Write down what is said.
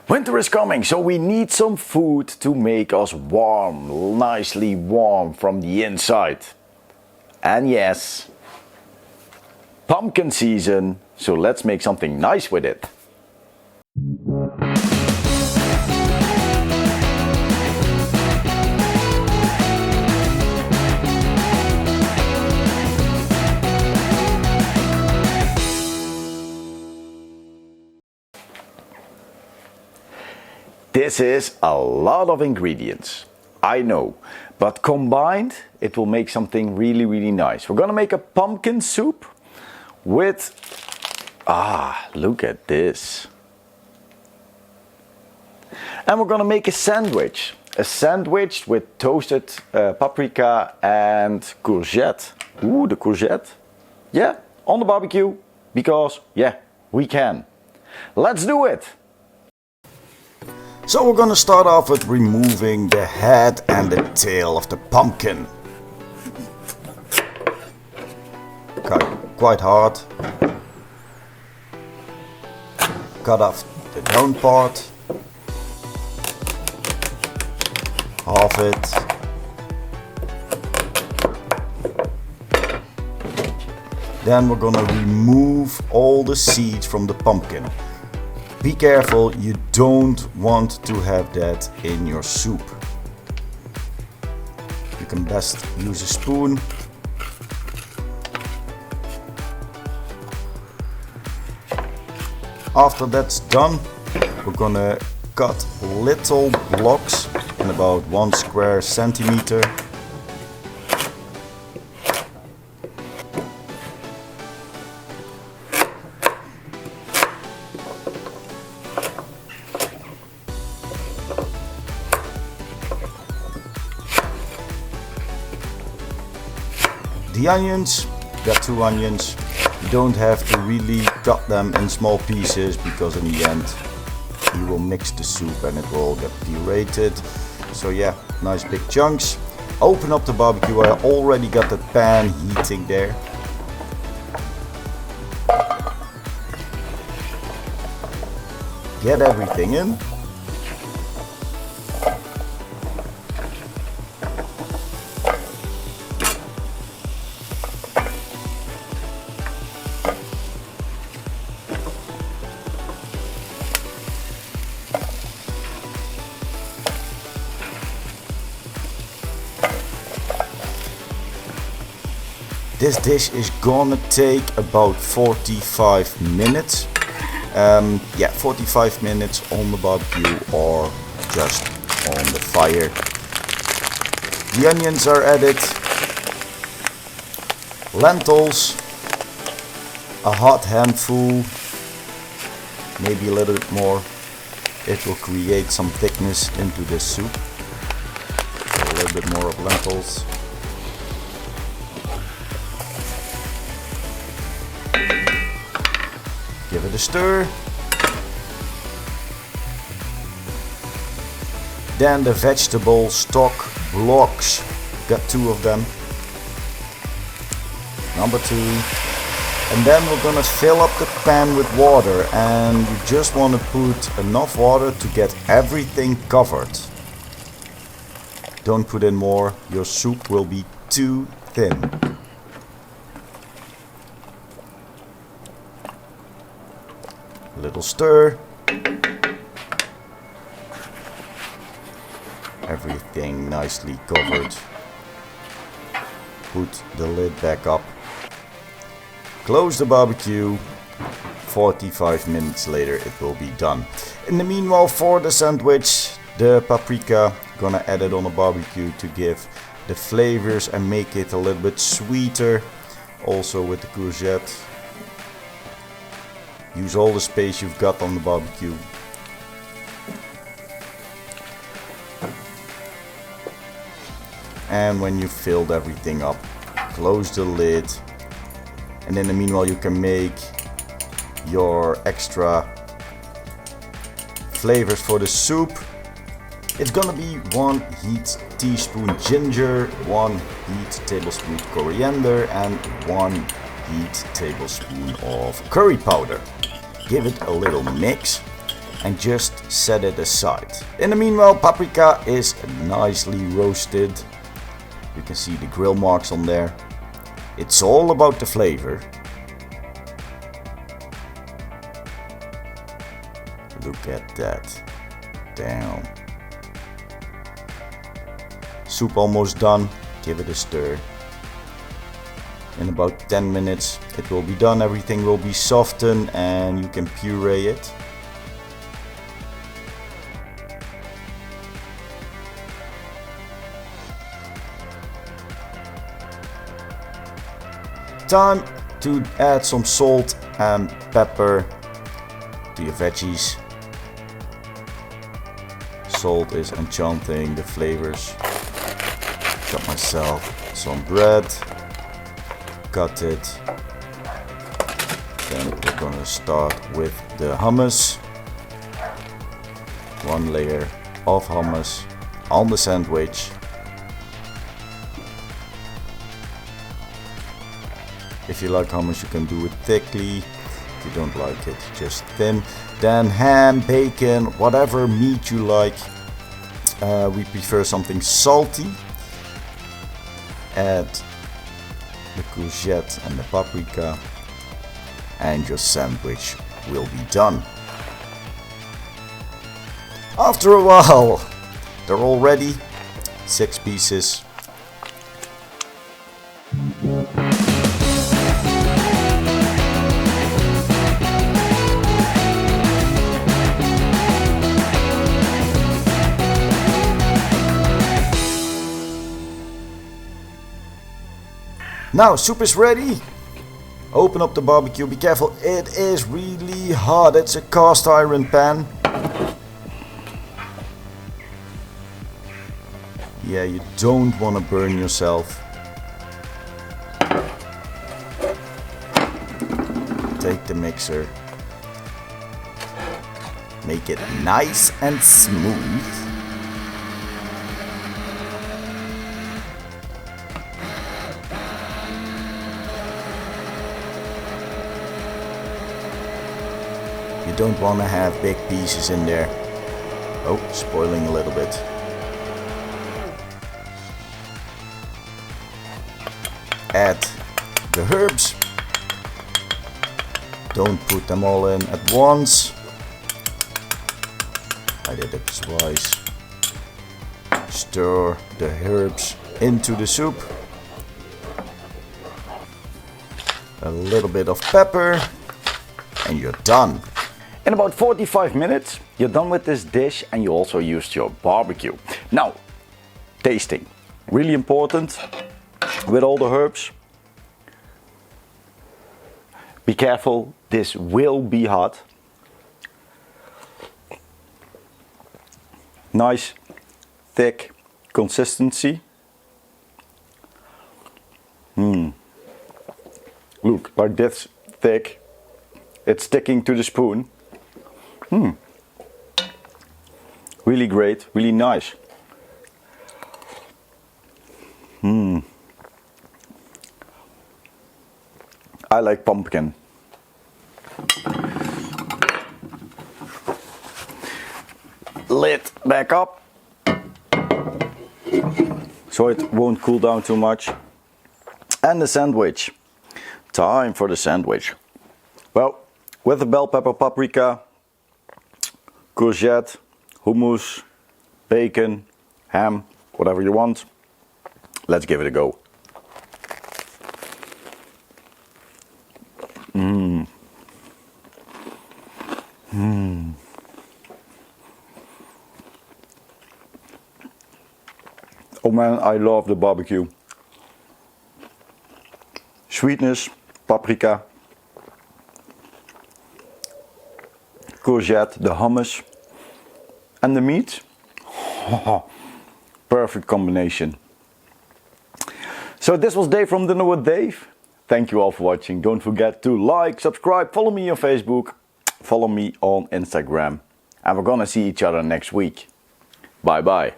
Winter is coming, so we need some food to make us warm, nicely warm from the inside. And yes, pumpkin season, so let's make something nice with it. This is a lot of ingredients, I know, but combined it will make something really nice. We're gonna make a pumpkin soup with, look at this. And we're gonna make a sandwich with toasted paprika and courgette. Ooh, the courgette. Yeah, on the barbecue, because yeah, we can. Let's do it! So we're gonna start off with removing the head and the tail of the pumpkin. Cut quite hard. Cut off the down part. Half it. Then we're gonna remove all the seeds from the pumpkin. Be careful, you don't want to have that in your soup. You can best use a spoon. After that's done, we're gonna cut little blocks in about 1 square centimeter. The onions, got 2 onions. You don't have to really cut them in small pieces because in the end you will mix the soup and it will get derated. So yeah, nice big chunks. Open up the barbecue. I already got the pan heating there. Get everything in. This dish is gonna take about 45 minutes. 45 minutes on the barbecue or just on the fire. The onions are added. Lentils, a hot handful, maybe a little bit more. It will create some thickness into this soup. So a little bit more of lentils. Give it a stir. Then the vegetable stock blocks. Got 2 of them. Number 2. And then we're gonna fill up the pan with water, and you just want to put enough water to get everything covered. Don't put in more, your soup will be too thin. Little stir. Everything nicely covered. Put the lid back up. Close the barbecue. 45 minutes later it will be done. In the meanwhile, for the sandwich, the paprika, gonna add it on the barbecue to give the flavors and make it a little bit sweeter. Also with the courgette. Use all the space you've got on the barbecue. And when you've filled everything up, close the lid. And in the meanwhile you can make your extra flavors for the soup. It's gonna be 1 heat teaspoon ginger, 1 heat tablespoon coriander and 1 heat tablespoon of curry powder. Give it a little mix. and just set it aside. In the meanwhile, paprika is nicely roasted. You can see the grill marks on there. It's all about the flavor. Look at that. Damn. Soup almost done. Give it a stir. In about 10 minutes it will be done. Everything will be softened and you can puree it. Time to add some salt and pepper to your veggies. Salt is enchanting the flavors. Got myself some bread, cut it. Then we're gonna start with the hummus. One layer of hummus on the sandwich. If you like hummus, you can do it thickly. If you don't like it, just thin. Then ham, bacon, whatever meat you like. We prefer something salty. Add the courgette and the paprika, and your sandwich will be done. After a while, they're all ready. 6 pieces. Now soup is ready. Open up the barbecue. Be careful, it is really hot. It's a cast iron pan. Yeah, you don't want to burn yourself. Take the mixer. Make it nice and smooth. You don't want to have big pieces in there. Oh, spoiling a little bit. Add the herbs. Don't put them all in at once. I did it twice. Stir the herbs into the soup. A little bit of pepper. And you're done. In about 45 minutes, you're done with this dish and you also used your barbecue. Now, tasting. Really important with all the herbs. Be careful, this will be hot. Nice, thick consistency. Look, like this thick. It's sticking to the spoon. Really great, really nice. I like pumpkin. Lid back up, so it won't cool down too much. And the sandwich. Time for the sandwich. Well, with the bell pepper, paprika, courgette, hummus, bacon, ham, whatever you want. Let's give it a go. Oh man, I love the barbecue. Sweetness, paprika, courgette, the hummus, and the meat. Perfect combination. So this was Dave from Dinner with Dave. Thank you all for watching. Don't forget to like, subscribe, follow me on Facebook, follow me on Instagram. And we're gonna see each other next week. Bye bye.